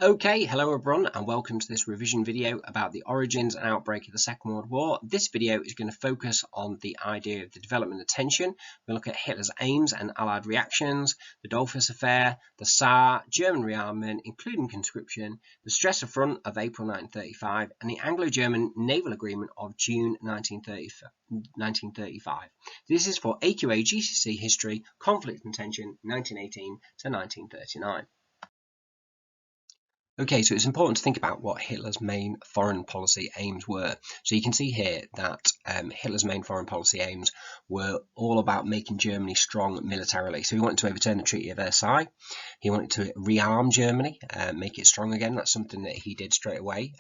Okay, hello everyone and welcome to this revision video about the origins and outbreak of the Second World War. This video is going to focus on the idea of the development of tension. We'll look at Hitler's aims and Allied reactions, the Dollfuss Affair, the Saar, German rearmament, including conscription, the Stresa Front of April 1935, and the Anglo-German Naval Agreement of June 1935. This is for AQA GCSE History, Conflict and Tension, 1918 to 1939. Okay, so it's important to think about what Hitler's main foreign policy aims were. So you can see here that Hitler's main foreign policy aims were all about making Germany strong militarily. So he wanted to overturn the Treaty of Versailles. He wanted to rearm Germany, make it strong again. That's something that he did straight away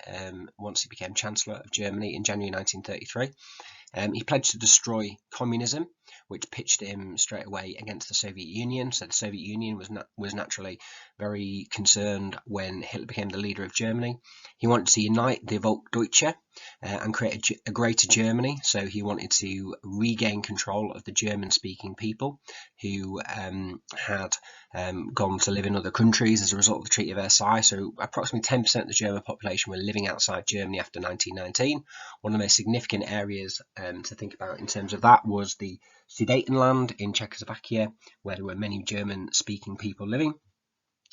once he became Chancellor of Germany in January 1933. He pledged to destroy communism, which pitched him straight away against the Soviet Union. So the Soviet Union was naturally very concerned when Hitler became the leader of Germany. He wanted to unite the Volksdeutsche and create a greater Germany. So he wanted to regain control of the German-speaking people who had gone to live in other countries as a result of the Treaty of Versailles. So approximately 10% of the German population were living outside Germany after 1919. One of the most significant areas to think about in terms of that was the Sudetenland in Czechoslovakia, where there were many German-speaking people living.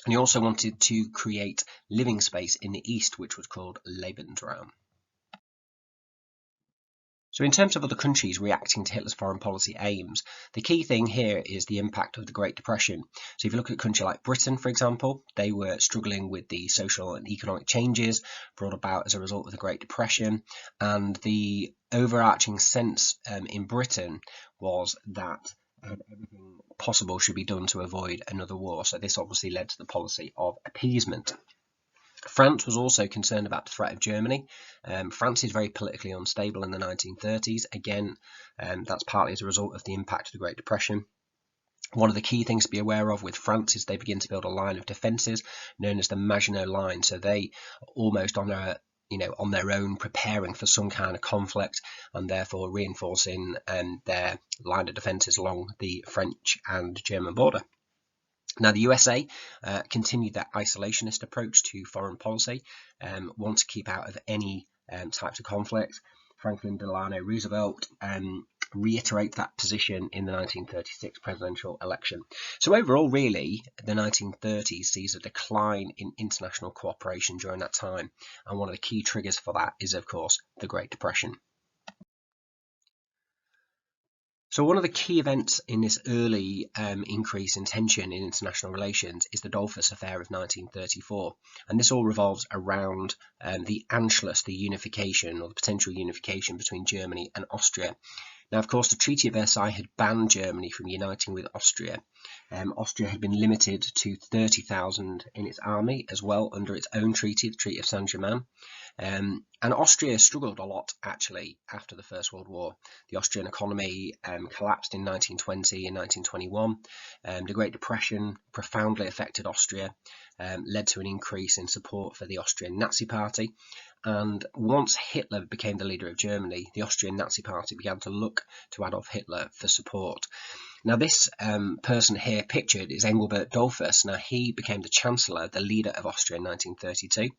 And he also wanted to create living space in the east, which was called Lebensraum. So in terms of other countries reacting to Hitler's foreign policy aims, the key thing here is the impact of the Great Depression. So if you look at a country like Britain, for example, they were struggling with the social and economic changes brought about as a result of the Great Depression, and the overarching sense in Britain was that everything possible should be done to avoid another war. So this obviously led to the policy of appeasement. France was also concerned about the threat of Germany. France is very politically unstable in the 1930s. Again, that's partly as a result of the impact of the Great Depression. One of the key things to be aware of with France is they begin to build a line of defences known as the Maginot Line. So they are almost on their own preparing for some kind of conflict and therefore reinforcing their line of defences along the French and German border. Now, the USA continued that isolationist approach to foreign policy, want to keep out of any types of conflict. Franklin Delano Roosevelt reiterates that position in the 1936 presidential election. So overall, really, the 1930s sees a decline in international cooperation during that time. And one of the key triggers for that is, of course, the Great Depression. So one of the key events in this early increase in tension in international relations is the Dollfuss Affair of 1934. And this all revolves around the Anschluss, the unification or the potential unification between Germany and Austria. Now, of course, the Treaty of Versailles had banned Germany from uniting with Austria. Austria had been limited to 30,000 in its army as well under its own treaty, the Treaty of Saint-Germain. And Austria struggled a lot, actually, after the First World War. The Austrian economy collapsed in 1920 and 1921. The Great Depression profoundly affected Austria, led to an increase in support for the Austrian Nazi Party. And once Hitler became the leader of Germany, the Austrian Nazi Party began to look to Adolf Hitler for support. Now, this person here pictured is Engelbert Dollfuss. Now, he became the Chancellor, the leader of Austria in 1932.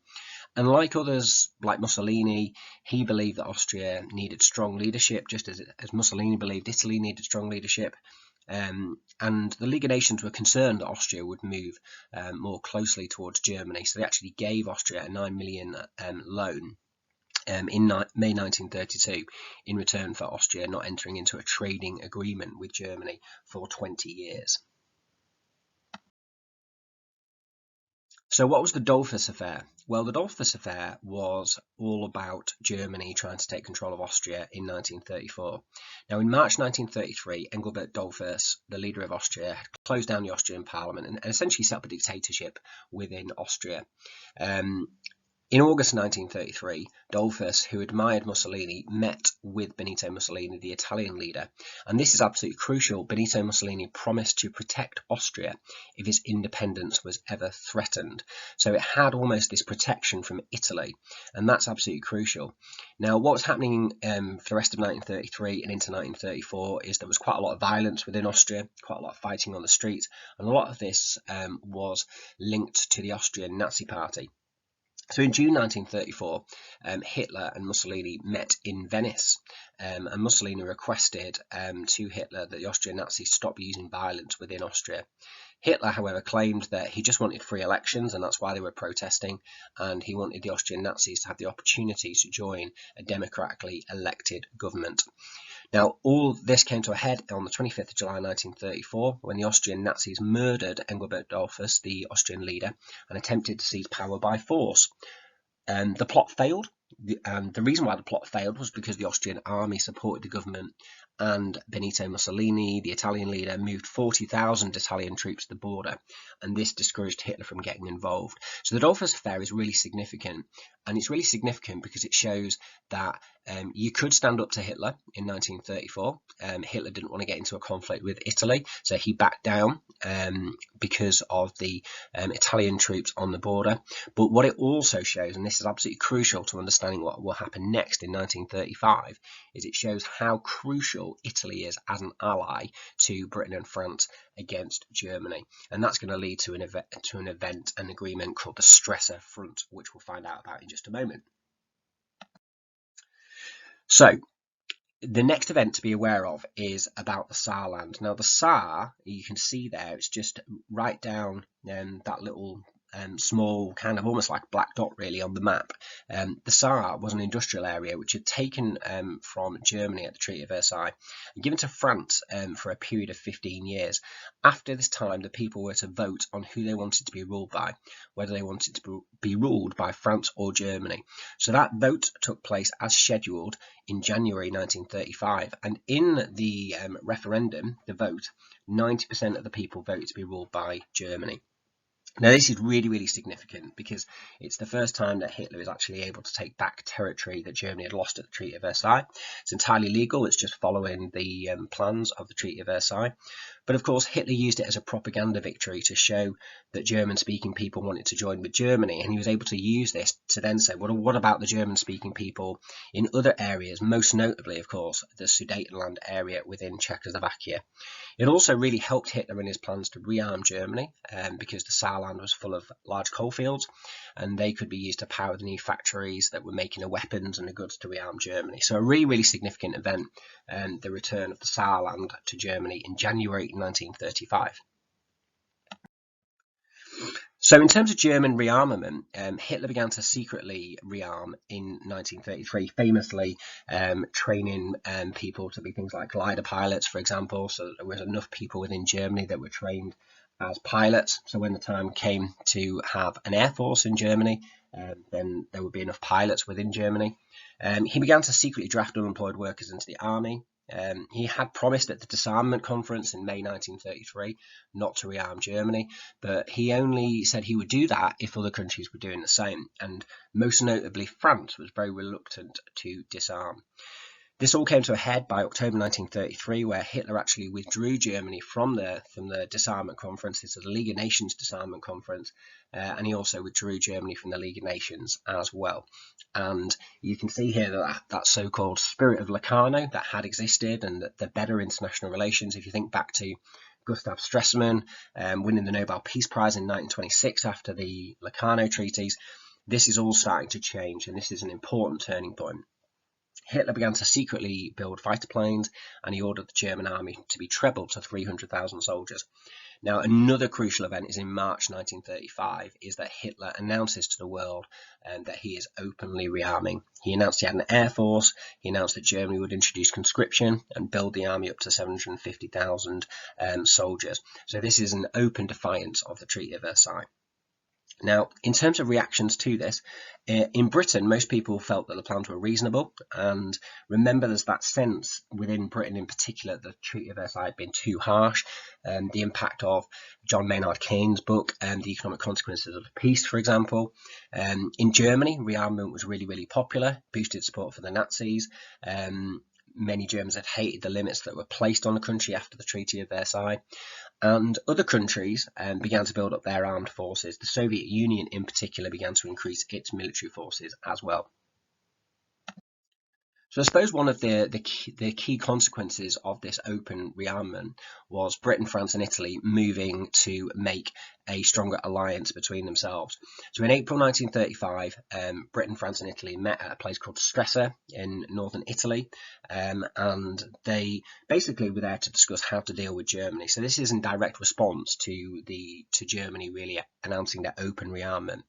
And like others, like Mussolini, he believed that Austria needed strong leadership, just as Mussolini believed Italy needed strong leadership. And the League of Nations were concerned that Austria would move more closely towards Germany. So they actually gave Austria a 9 million loan in May 1932 in return for Austria not entering into a trading agreement with Germany for 20 years. So what was the Dollfuss Affair? Well, the Dollfuss Affair was all about Germany trying to take control of Austria in 1934. Now, in March 1933, Engelbert Dollfuss, the leader of Austria, had closed down the Austrian parliament and essentially set up a dictatorship within Austria. In August 1933, Dollfuss, who admired Mussolini, met with Benito Mussolini, the Italian leader. And this is absolutely crucial. Benito Mussolini promised to protect Austria if its independence was ever threatened. So it had almost this protection from Italy, and that's absolutely crucial. Now, what was happening for the rest of 1933 and into 1934 is there was quite a lot of violence within Austria, quite a lot of fighting on the streets, and a lot of this was linked to the Austrian Nazi Party. So in June 1934, Hitler and Mussolini met in Venice, and Mussolini requested to Hitler that the Austrian Nazis stop using violence within Austria. Hitler, however, claimed that he just wanted free elections, and that's why they were protesting, and he wanted the Austrian Nazis to have the opportunity to join a democratically elected government. Now, all this came to a head on the 25th of July 1934 when the Austrian Nazis murdered Engelbert Dollfuss, the Austrian leader, and attempted to seize power by force. The plot failed. The reason why the plot failed was because the Austrian army supported the government, and Benito Mussolini, the Italian leader, moved 40,000 Italian troops to the border, and this discouraged Hitler from getting involved. So the Dollfuss Affair is really significant, and it's really significant because it shows that you could stand up to Hitler in 1934. Hitler didn't want to get into a conflict with Italy, so he backed down because of the Italian troops on the border. But what it also shows, and this is absolutely crucial to understanding what will happen next in 1935, is it shows how crucial Italy is as an ally to Britain and France against Germany. And that's going to lead to an agreement called the Stresa Front, which we'll find out about in just a moment. So the next event to be aware of is about the Saarland. Now the Saar, you can see there, it's just right down that little small kind of almost like black dot really on the map. The Saar was an industrial area which had taken from Germany at the Treaty of Versailles and given to France for a period of 15 years. After this time, the people were to vote on who they wanted to be ruled by, whether they wanted to be ruled by France or Germany. So that vote took place as scheduled in January 1935, and in the referendum, the vote, 90% of the people voted to be ruled by Germany. Now this is really, really significant because it's the first time that Hitler is actually able to take back territory that Germany had lost at the Treaty of Versailles. It's entirely legal, it's just following the plans of the Treaty of Versailles. But of course, Hitler used it as a propaganda victory to show that German-speaking people wanted to join with Germany, and he was able to use this to then say, well, what about the German-speaking people in other areas, most notably, of course, the Sudetenland area within Czechoslovakia. It also really helped Hitler in his plans to rearm Germany because the Saarland was full of large coalfields, and they could be used to power the new factories that were making the weapons and the goods to rearm Germany. So a really, really significant event, the return of the Saarland to Germany in January 1935. So in terms of German rearmament, Hitler began to secretly rearm in 1933, famously training people to be things like glider pilots, for example, so that there was enough people within Germany that were trained as pilots. So when the time came to have an air force in Germany, then there would be enough pilots within Germany. He began to secretly draft unemployed workers into the army. He had promised at the disarmament conference in May 1933 not to rearm Germany, but he only said he would do that if other countries were doing the same, and most notably France was very reluctant to disarm. This all came to a head by October 1933, where Hitler actually withdrew Germany from the disarmament conference. This is the League of Nations disarmament conference, and he also withdrew Germany from the League of Nations as well. And you can see here that so-called spirit of Locarno that had existed, and the better international relations. If you think back to Gustav Stresemann winning the Nobel Peace Prize in 1926 after the Locarno treaties, this is all starting to change, and this is an important turning point. Hitler began to secretly build fighter planes, and he ordered the German army to be trebled to 300,000 soldiers. Now, another crucial event is in March 1935, is that Hitler announces to the world that he is openly rearming. He announced he had an air force, he announced that Germany would introduce conscription and build the army up to 750,000 soldiers. So this is an open defiance of the Treaty of Versailles. Now, in terms of reactions to this, in Britain, most people felt that the plans were reasonable, and remember there's that sense within Britain in particular that the Treaty of Versailles had been too harsh. The impact of John Maynard Keynes' book, The Economic Consequences of Peace, for example. In Germany, rearmament was really, really popular, boosted support for the Nazis. Many Germans had hated the limits that were placed on the country after the Treaty of Versailles. And other countries began to build up their armed forces. The Soviet Union in particular began to increase its military forces as well. So I suppose one of the key consequences of this open rearmament was Britain, France and Italy moving to make a stronger alliance between themselves. So in April 1935, Britain, France and Italy met at a place called Stresa in northern Italy, and they basically were there to discuss how to deal with Germany. So this is in direct response to Germany really announcing their open rearmament.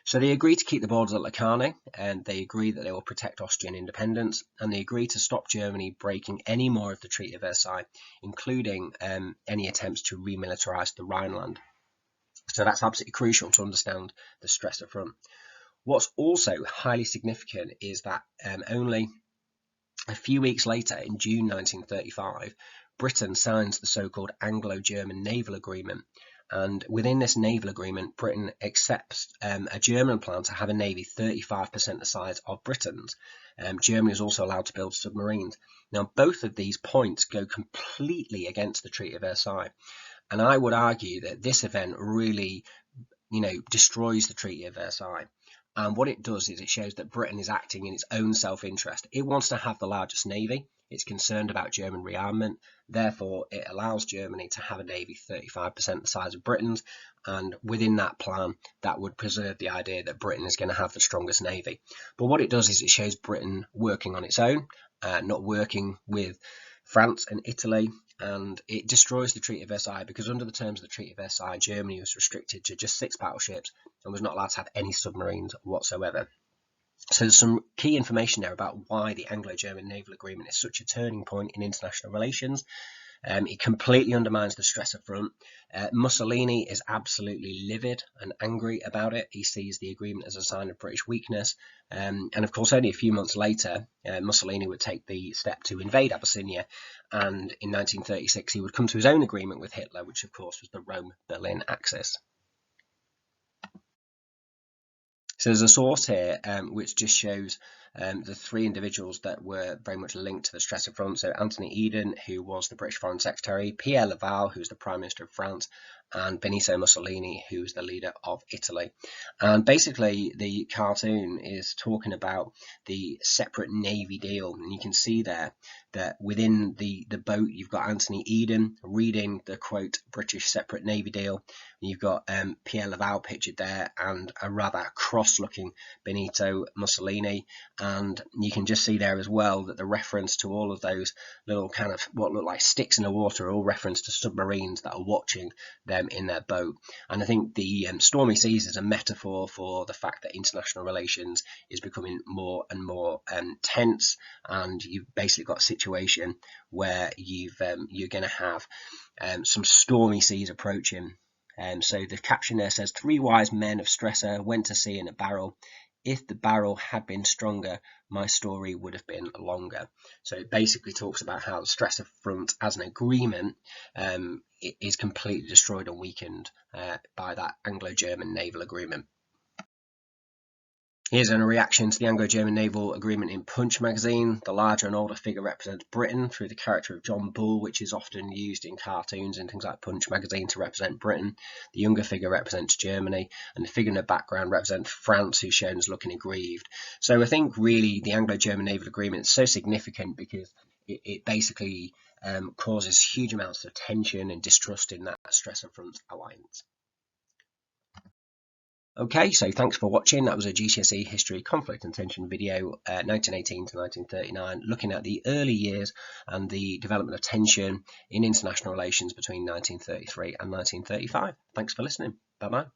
So they agreed to keep the borders at Locarno, and they agreed that they will protect Austrian independence, and they agreed to stop Germany breaking any more of the Treaty of Versailles, including any attempts to remilitarize the Rhineland. So that's absolutely crucial to understand the Stresa Front. What's also highly significant is that only a few weeks later, in June 1935, Britain signs the so-called Anglo-German Naval Agreement. And within this naval agreement, Britain accepts a German plan to have a navy 35% the size of Britain's. Germany is also allowed to build submarines. Now, both of these points go completely against the Treaty of Versailles. And I would argue that this event really, destroys the Treaty of Versailles. And what it does is it shows that Britain is acting in its own self-interest. It wants to have the largest navy. It's concerned about German rearmament. Therefore, it allows Germany to have a navy 35% the size of Britain's. And within that plan, that would preserve the idea that Britain is going to have the strongest navy. But what it does is it shows Britain working on its own, not working with France and Italy, and it destroys the Treaty of Versailles because under the terms of the Treaty of Versailles, Germany was restricted to just 6 battleships and was not allowed to have any submarines whatsoever. So there's some key information there about why the Anglo-German Naval Agreement is such a turning point in international relations. It completely undermines the Stresa Front. Mussolini is absolutely livid and angry about it. He sees the agreement as a sign of British weakness. And of course, only a few months later, Mussolini would take the step to invade Abyssinia. And in 1936, he would come to his own agreement with Hitler, which of course was the Rome-Berlin Axis. So there's a source here which just shows the 3 individuals that were very much linked to the Stresa Front. So Anthony Eden, who was the British Foreign Secretary, Pierre Laval, who was the Prime Minister of France, and Benito Mussolini, who was the leader of Italy. And basically the cartoon is talking about the separate Navy deal, and you can see there that within the boat you've got Anthony Eden reading the quote British separate Navy deal, and you've got Pierre Laval pictured there and a rather cross-looking Benito Mussolini. And you can just see there as well that the reference to all of those little kind of what look like sticks in the water are all reference to submarines that are watching them in their boat. And I think the stormy seas is a metaphor for the fact that international relations is becoming more and more tense, and you've basically got a situation where you're going to have some stormy seas approaching. So the caption there says, 3 wise men of Stresa went to sea in a barrel. If the barrel had been stronger, my story would have been longer. So it basically talks about how the Stresa Front as an agreement is completely destroyed and weakened by that Anglo-German Naval Agreement. Here's a reaction to the Anglo-German Naval Agreement in Punch magazine. The larger and older figure represents Britain through the character of John Bull, which is often used in cartoons and things like Punch magazine to represent Britain. The younger figure represents Germany, and the figure in the background represents France, who's shown as looking aggrieved. So I think really the Anglo-German Naval Agreement is so significant because it basically causes huge amounts of tension and distrust in that Stresa Front alliance. Okay, so thanks for watching. That was a GCSE History Conflict and Tension video, 1918 to 1939, looking at the early years and the development of tension in international relations between 1933 and 1935. Thanks for listening. Bye-bye.